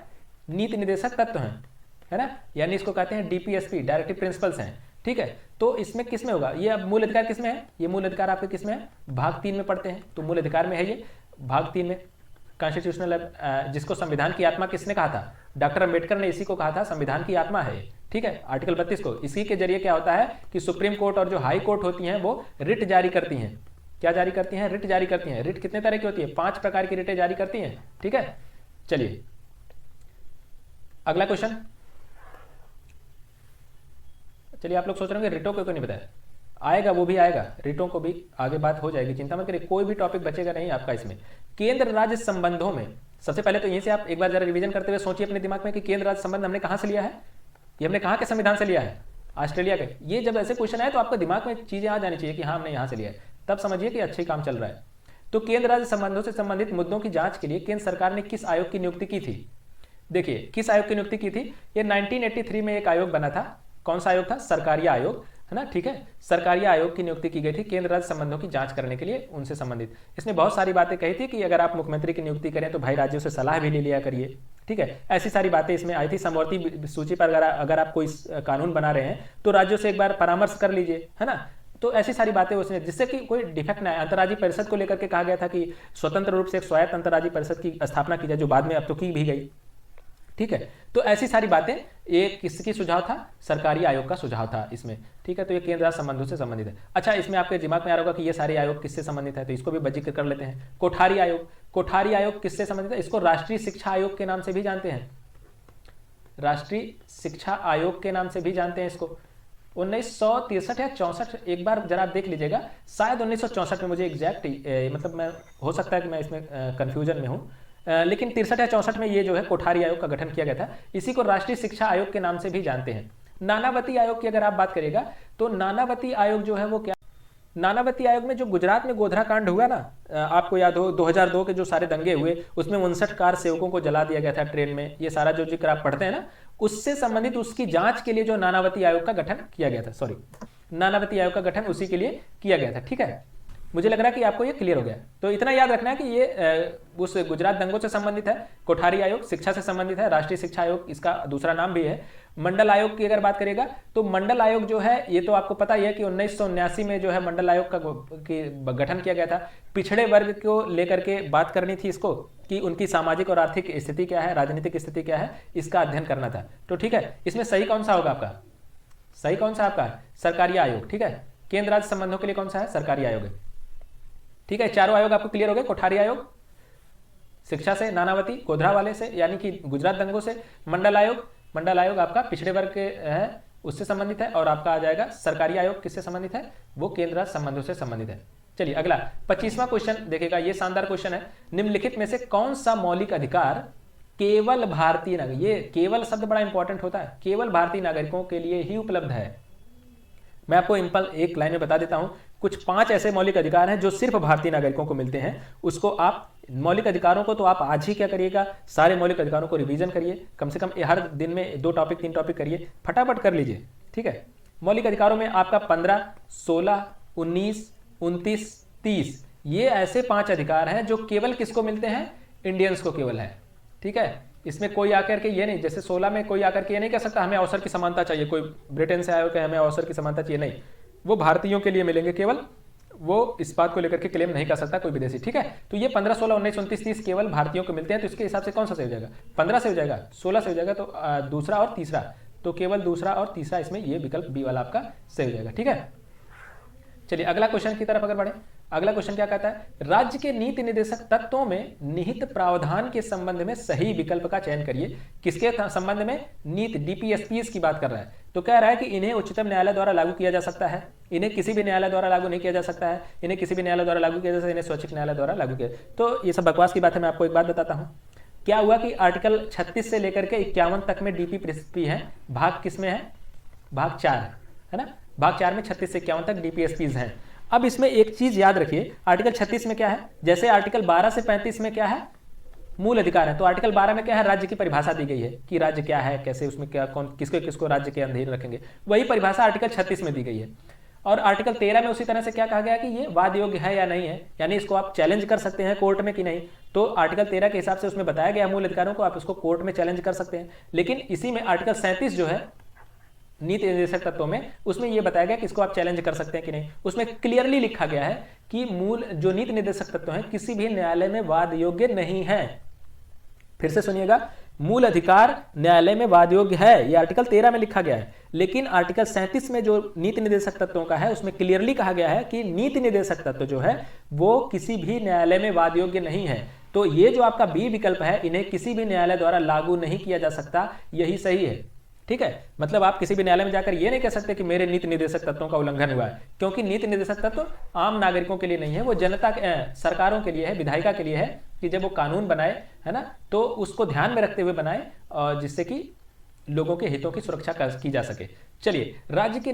S1: नीति निर्देशक तत्व है ना, यानी इसको कहते हैं डीपीएसपी, डायरेक्टिव प्रिंसिपल्स हैं। ठीक है, तो इसमें किस में होगा? ये अब मूल अधिकार किस में है? ये मूल अधिकार आपके किस में है? भाग 3 में पढ़ते हैं, तो मूल अधिकार में है ये भाग 3 में। कॉन्स्टिट्यूशनल, जिसको संविधान की आत्मा किसने कहा था? डॉक्टर अंबेडकर ने इसी को कहा था संविधान की आत्मा है। ठीक है, आर्टिकल 32 को। इसी के जरिए क्या होता है कि सुप्रीम कोर्ट और जो हाई कोर्ट होती हैं वो रिट जारी करती हैं। क्या जारी करती हैं? रिट जारी करती हैं। रिट कितने तरह की होती है? 5 प्रकार की रिटें जारी करती हैं। ठीक है, चलिए अगला क्वेश्चन। चलिए आप लोग सोच रहे होंगे रिटों को क्यों नहीं बताया? आएगा, वो भी आएगा, रिटों को भी आगे बात हो जाएगी, चिंता मत करिए, कोई भी टॉपिक बचेगा नहीं आपका इसमें। केंद्र राज्य संबंधों में सबसे पहले तो यहीं से आप एक बार जरा रिवीजन करते हुए सोचिए अपने दिमाग में कि केंद्र राज्य संबंध हमने कहां से लिया है? ये हमने कहां के संविधान से लिया है? ऑस्ट्रेलिया के। ये जब ऐसे क्वेश्चन आए तो आपको दिमाग में चीजें आ जानी चाहिए कि हाँ हमने यहां से लिया है, तब समझिए कि अच्छे काम चल रहा है। तो केंद्र राज्य संबंधों से संबंधित मुद्दों की जांच के लिए केंद्र सरकार ने किस आयोग की नियुक्ति की थी? देखिए किस आयोग की नियुक्ति की थी? ये 1983 में एक आयोग बना था। कौन सा आयोग था? सरकारिया आयोग, है ना। ठीक है, सरकारिया आयोग की नियुक्ति की गई थी केंद्र राज्य संबंधों की जांच करने के लिए, उनसे संबंधित। इसने बहुत सारी बातें कही थी कि अगर आप मुख्यमंत्री की नियुक्ति करें तो भाई राज्यों से सलाह भी ले लिया करिए। ठीक है, ऐसी सारी बातें इसमें आई थी। समवर्ती सूची पर अगर आप कोई कानून बना रहे हैं तो राज्यों से एक बार परामर्श कर लीजिए, है ना। तो ऐसी सारी बातें उसने, जिससे कि कोई डिफेक्ट ना आए। अंतर्राज्यीय परिषद को लेकर के कहा गया था कि स्वतंत्र रूप से एक स्वायत्त अंतर्राज्यीय परिषद की स्थापना की जाए, जो बाद में अब तो की भी गई। ठीक है, तो ऐसी सारी बातें, ये किसकी सुझाव था? सरकारी आयोग का सुझाव था इसमें। ठीक है, तो ये केंद्र राज्य संबंधों से संबंधित है। अच्छा, इसमें आपके दिमाग में आ रहा होगा कि ये सारे आयोग किससे संबंधित है, तो इसको भी जिक्र कर लेते हैं। कोठारी आयोग, कोठारी आयोग किससे संबंधित है? इसको राष्ट्रीय शिक्षा आयोग के नाम से भी जानते हैं, राष्ट्रीय शिक्षा आयोग के नाम से भी जानते हैं इसको। 1963 या 64, एक बार जरा देख लीजिएगा, शायद 1964 में, मुझे एग्जैक्ट मतलब मैं, हो सकता है कि मैं इसमें कंफ्यूजन में हूँ, लेकिन 63 या 64 में ये जो है कोठारी आयोग का गठन किया गया था। इसी को राष्ट्रीय शिक्षा आयोग के नाम से भी जानते हैं। नानावती आयोग की अगर आप बात करिएगा तो नानावती आयोग जो है वो क्या, नानावती आयोग में जो गुजरात में गोधरा कांड हुआ ना, आपको याद हो 2002 के जो सारे दंगे हुए, उसमें 59 कार सेवकों को जला दिया गया था ट्रेन में, ये सारा जो जिक्र आप पढ़ते हैं ना, उससे संबंधित उसकी जांच के लिए जो नानावती आयोग का गठन किया गया था, सॉरी, नानावती आयोग का गठन उसी के लिए किया गया था। ठीक है, मुझे लग रहा है कि आपको ये क्लियर हो गया। तो इतना याद रखना है कि ये उस गुजरात दंगों से संबंधित है। कोठारी आयोग शिक्षा से संबंधित है, राष्ट्रीय शिक्षा आयोग इसका दूसरा नाम भी है। मंडल आयोग की अगर बात करेगा तो मंडल आयोग जो है, ये तो आपको पता ही है कि 1979 में जो है मंडल आयोग का गठन किया गया था। पिछड़े वर्ग को लेकर के बात करनी थी इसको, कि उनकी सामाजिक और आर्थिक स्थिति क्या है, राजनीतिक स्थिति क्या है, इसका अध्ययन करना था। तो ठीक है, इसमें सही कौन सा होगा आपका? सही कौन सा आपका है? सरकारी आयोग। ठीक है, केंद्र राज्य संबंधों के लिए कौन सा है? सरकारी आयोग है। ठीक है, चारों आयोग आपको क्लियर हो गए। कोठारी आयोग शिक्षा से, नानावती गोधरावाले से यानी कि गुजरात दंगों से, मंडल आयोग आपका पिछड़े वर्ग के है उससे संबंधित है, और आपका आ जाएगा सरकारी आयोग किससे संबंधित है? वो केंद्र राज्य संबंधों से संबंधित है। चलिए अगला 25वां क्वेश्चन देखिएगा, ये शानदार क्वेश्चन है। निम्नलिखित में से कौन सा मौलिक अधिकार केवल भारतीय नागरिक, ये केवल शब्द बड़ा इंपॉर्टेंट होता है, केवल भारतीय नागरिकों के लिए ही उपलब्ध है? मैं आपको एक लाइन में बता देता हूं, कुछ 5 ऐसे मौलिक अधिकार हैं जो सिर्फ भारतीय नागरिकों को मिलते हैं। उसको आप मौलिक अधिकारों को तो आप आज ही क्या करिएगा, सारे मौलिक अधिकारों को रिवीजन करिए, कम से कम हर दिन में 2 टॉपिक 3 टॉपिक करिए, फटाफट कर लीजिए। ठीक है, मौलिक अधिकारों में आपका 15, 16, 19, 29, 30 ये ऐसे 5 अधिकार हैं जो केवल किसको मिलते हैं? इंडियंस को केवल है। ठीक है, इसमें कोई आकर के ये नहीं, जैसे 16 में कोई आकर के ये नहीं कह सकता हमें अवसर की समानता चाहिए, कोई ब्रिटेन से आया हो कि हमें अवसर की समानता चाहिए, नहीं, वो भारतीयों के लिए मिलेंगे केवल, वो इस बात को लेकर के क्लेम नहीं कर सकता कोई विदेशी। ठीक है, तो ये 15, 16, 19, 29, 30 केवल भारतीयों को मिलते हैं। तो इसके हिसाब से कौन सा सही हो जाएगा? 15 से हो जाएगा, 16 से हो जाएगा, तो दूसरा और तीसरा, तो केवल दूसरा और तीसरा इसमें ये विकल्प बी वाला आपका सही हो जाएगा। ठीक है, चलिए अगला क्वेश्चन की तरफ अगर बढ़े, अगला क्वेश्चन क्या कहता है? राज्य के नीति निर्देशक तत्वों में निहित प्रावधान के संबंध में सही विकल्प का चयन करिए। किसके संबंध में? नीति, डीपीएसपीएस की बात कर रहा है। तो कह रहा है कि इन्हें उच्चतम न्यायालय द्वारा लागू किया जा सकता है, इन्हें किसी भी न्यायालय द्वारा लागू नहीं किया जा सकता है, इन्हें किसी भी न्यायालय द्वारा लागू किया जा सकता है, इन्हें स्वैच्छिक न्यायालय द्वारा लागू किया। तो ये सब बकवास की बात है। मैं आपको एक बात बताता हूँ, क्या हुआ कि आर्टिकल 36 से लेकर के 51 तक में डीपीएसपी है, भाग किसमें है? भाग 4 है ना, भाग 4 में 36 से 51 तक डीपीएसपीज हैं। अब इसमें एक चीज याद रखिए, आर्टिकल 36 में क्या है? जैसे आर्टिकल 12 से 35 में क्या है? मूल अधिकार है। तो आर्टिकल 12 में क्या है? राज्य की परिभाषा दी गई है कि राज्य क्या है, कैसे उसमें क्या, कौन किसको किसको राज्य के अधीन रखेंगे, वही परिभाषा आर्टिकल 36 में दी गई है। और आर्टिकल 13 में उसी तरह से क्या कहा गया कि ये वाद योग्य है या नहीं है, यानी इसको आप चैलेंज कर सकते हैं कोर्ट में कि नहीं। तो आर्टिकल 13 के हिसाब से उसमें बताया गया मूल अधिकारों को, आप इसको कोर्ट में चैलेंज कर सकते हैं। लेकिन इसी में आर्टिकल 37 जो है नीति निर्देशक तत्वों में, उसमें यह बताया गया कि इसको आप चैलेंज कर सकते हैं कि नहीं। उसमें क्लियरली लिखा गया है कि मूल जो नीति निर्देशक तत्व हैं किसी भी न्यायालय में वाद योग्य नहीं है। फिर से सुनिएगा, मूल अधिकार न्यायालय में वाद योग्य है, यह आर्टिकल 13 में लिखा गया है। लेकिन आर्टिकल 37 में जो नीति निर्देशक तत्वों का है उसमें क्लियरली कहा गया है कि नीति निर्देशक तत्व जो है वो किसी भी न्यायालय में वाद योग्य नहीं है। तो ये जो आपका बी विकल्प है, इन्हें किसी भी न्यायालय द्वारा लागू नहीं किया जा सकता, यही सही है। ठीक है, मतलब आप किसी भी न्यायालय में जाकर ये नहीं कह सकते कि मेरे नीति निर्देशक तत्वों का उल्लंघन हुआ है, क्योंकि नीति निर्देशक तत्व आम नागरिकों के लिए नहीं है, वो जनता सरकारों के लिए है, विधायिका के लिए है कि जब वो कानून बनाए, है ना, तो उसको ध्यान में रखते हुए बनाए, और जिससे कि लोगों के हितों की सुरक्षा की जा सके। चलिए, राज्य के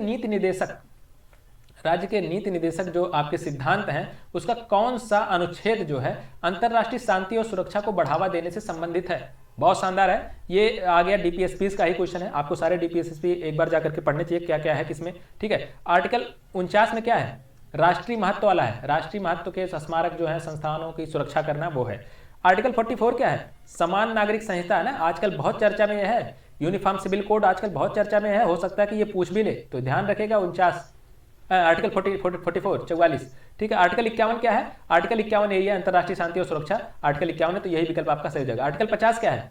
S1: नीति निर्देशक जो आपके सिद्धांत हैं उसका कौन सा अनुच्छेद जो है अंतरराष्ट्रीय शांति और सुरक्षा को बढ़ावा देने से संबंधित है? बहुत शानदार है, ये आ गया डीपीएसपी का ही क्वेश्चन है। आपको सारे डीपीएसपी एक बार जाकर के पढ़ने चाहिए क्या क्या है किसमें। ठीक है, आर्टिकल 49 में क्या है? राष्ट्रीय महत्व वाला है, राष्ट्रीय महत्व के स्मारक जो है संस्थानों की सुरक्षा करना वो है। आर्टिकल 44 क्या है? समान नागरिक संहिता है ना, आजकल बहुत चर्चा में यह है। यूनिफॉर्म सिविल कोड आजकल बहुत चर्चा में है, हो सकता है कि ये पूछ भी ले, तो ध्यान रखेगा। 49 आर्टिकल 44 ठीक है। आर्टिकल 51 क्या है? आर्टिकल 51 यही है, अंतरराष्ट्रीय शांति और सुरक्षा। आर्टिकल 51 है, तो यही विकल्प आपका सही हो जाएगा। आर्टिकल 50 क्या है?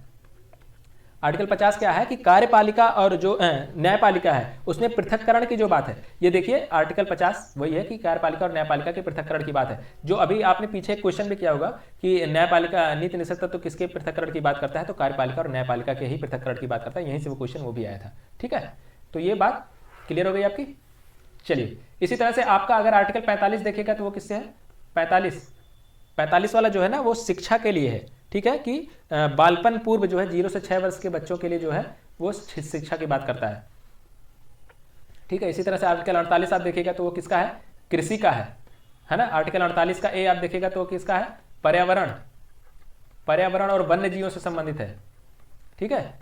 S1: आर्टिकल 50 क्या है कि कार्यपालिका और जो न्यायपालिका है उसमें पृथककरण की जो बात है, ये देखिए आर्टिकल 50 वही है कि कार्यपालिका और न्यायपालिका के पृथककरण की बात है। जो अभी आपने पीछे एक क्वेश्चन भी किया होगा कि न्यायपालिका नीति निर्देशक तत्व तो किसके पृथककरण की बात करता है, तो कार्यपालिका और न्यायपालिका के ही पृथककरण की बात करता है, यहीं से वो क्वेश्चन वो भी आया था। ठीक है, तो ये बात क्लियर हो गई आपकी। चलिए, इसी तरह से आपका अगर आर्टिकल 45 देखेगा तो वो किससे है? 45 वाला जो है ना वो शिक्षा के लिए है। ठीक है, कि बालपन पूर्व जो है 0 से 6 वर्ष के बच्चों के लिए जो है वो शिक्षा की बात करता है। ठीक है, इसी तरह से आर्टिकल 48 आप देखिएगा तो वो किसका है? कृषि का है ना। आर्टिकल 48 का ए आप देखिएगा तो किसका है? पर्यावरण और वन्य जीवों से संबंधित है। ठीक है,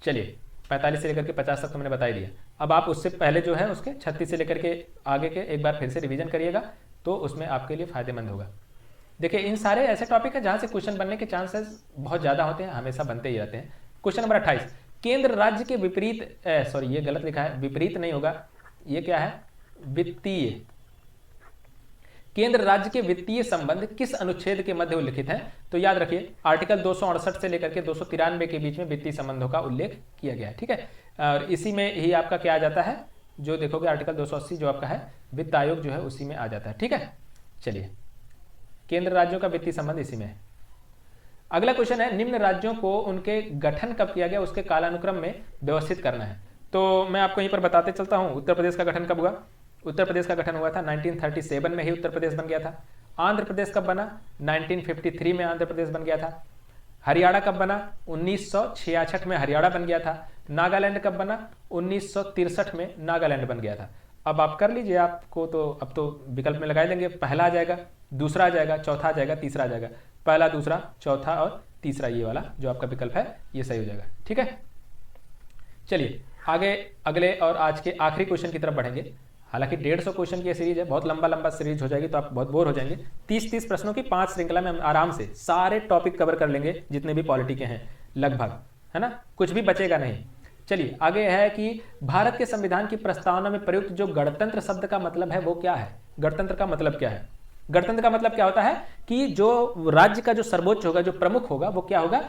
S1: चलिए 45 से लेकर के 50 तक तो मैंने बता ही दिया। अब आप उससे पहले जो है उसके 36 से लेकर के आगे के एक बार फिर से रिवीजन करिएगा, तो उसमें आपके लिए फायदेमंद होगा। देखिए, इन सारे ऐसे टॉपिक है जहां से क्वेश्चन बनने के चांसेस बहुत ज्यादा होते हैं, हमेशा बनते ही रहते हैं। क्वेश्चन नंबर 28, केंद्र राज्य के विपरीत, सॉरी ये गलत लिखा है, विपरीत नहीं होगा, ये क्या है? वित्तीय। केंद्र राज्य के वित्तीय संबंध किस अनुच्छेद के मध्य उल्लिखित है? तो याद रखिए आर्टिकल 268 से लेकर के 293 के बीच में वित्तीय संबंधों का उल्लेख किया गया है। ठीक है, और इसी में ही आपका क्या आ जाता है? जो देखोगे आर्टिकल 280 जो आपका है वित्त आयोग जो है उसी में आ जाता है। ठीक है, चलिए केंद्र राज्यों का वित्तीय संबंध इसी में है। अगला क्वेश्चन है, निम्न राज्यों को उनके गठन कब किया गया उसके कालानुक्रम में व्यवस्थित करना है। तो मैं आपको यहीं पर बताते चलता हूं, उत्तर प्रदेश का गठन कब हुआ? उत्तर प्रदेश का गठन हुआ था 1937 में ही उत्तर प्रदेश बन गया था। आंध्र प्रदेश कब बना? 1953 में आंध्र प्रदेश बन गया था। हरियाणा कब बना? 1966 में हरियाणा बन गया था। नागालैंड कब बना? 1963 में नागालैंड बन गया था। अब आप कर लीजिए, आपको तो अब तो विकल्प में लगा देंगे, पहला आ जाएगा, दूसरा आ जाएगा, चौथा आ जाएगा, तीसरा आ जाएगा। पहला, दूसरा, चौथा और तीसरा, ये वाला जो आपका विकल्प है ये सही हो जाएगा। ठीक है, चलिए आगे अगले और आज के आखिरी क्वेश्चन की तरफ बढ़ेंगे। हालांकि 150 क्वेश्चन की सीरीज है, बहुत लंबा सीरीज हो जाएगी तो आप बहुत बोर हो जाएंगे। 30 प्रश्नों की 5 श्रृंखला में हम आराम से सारे टॉपिक कवर कर लेंगे जितने भी पॉलिटी के हैं लगभग, है ना, कुछ भी बचेगा नहीं। चलिए आगे है कि भारत के संविधान की प्रस्तावना में प्रयुक्त जो गणतंत्र शब्द का मतलब है वो क्या है? गणतंत्र का मतलब क्या है? गणतंत्र का मतलब क्या होता है कि जो राज्य का जो सर्वोच्च होगा, जो प्रमुख होगा, वो क्या होगा?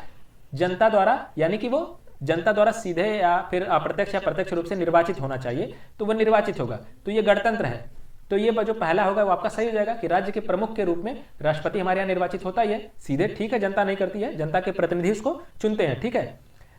S1: जनता द्वारा, यानी कि वो जनता द्वारा सीधे या फिर अप्रत्यक्ष या प्रत्यक्ष रूप से निर्वाचित होना चाहिए, तो वह निर्वाचित होगा, तो ये गणतंत्र है। तो ये जो पहला होगा वो आपका सही हो जाएगा कि राज्य के प्रमुख के रूप में राष्ट्रपति हमारे यहाँ निर्वाचित होता ही है सीधे। ठीक है, जनता नहीं करती है, जनता के प्रतिनिधि उसको चुनते हैं। ठीक है,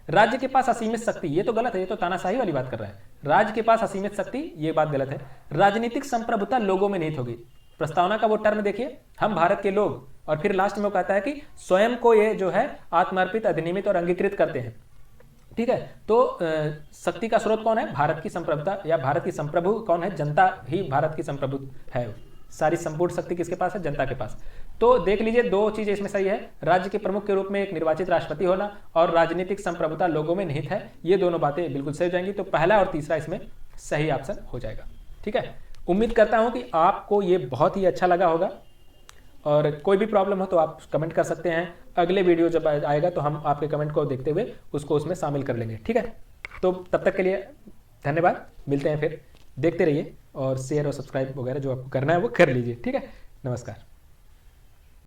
S1: राज्य के पास असीमित शक्ति, ये तो गलत है, ये तो तानाशाही वाली बात कर रहा है। राज्य के पास असीमित शक्ति, ये बात गलत है। राजनीतिक संप्रभुता लोगों में निहित होगी। प्रस्तावना का वो टर्म देखिए, हम भारत के लोग, और फिर लास्ट में वो कहता है कि स्वयं को ये जो है आत्मार्पित, अधिनियमित और अंगीकृत करते हैं। ठीक है, तो शक्ति का स्रोत कौन है? भारत की संप्रभुता, या भारत की संप्रभु कौन है? जनता ही भारत की संप्रभु है। सारी संपूर्ण शक्ति किसके पास है? जनता के पास। तो देख लीजिए, दो चीजें इसमें सही है, राज्य के प्रमुख के रूप में एक निर्वाचित राष्ट्रपति होना और राजनीतिक संप्रभुता लोगों में निहित है, ये दोनों बातें बिल्कुल सही हो जाएंगी। तो पहला और तीसरा इसमें सही ऑप्शन हो जाएगा। ठीक है, उम्मीद करता हूं कि आपको ये बहुत ही अच्छा लगा होगा, और कोई भी प्रॉब्लम हो तो आप कमेंट कर सकते हैं। अगले वीडियो जब आएगा तो हम आपके कमेंट को देखते हुए उसको उसमें शामिल कर लेंगे। ठीक है, तो तब तक के लिए धन्यवाद, मिलते हैं फिर। देखते रहिए और शेयर और सब्सक्राइब वगैरह जो आपको करना है वो कर लीजिए। ठीक है, नमस्कार।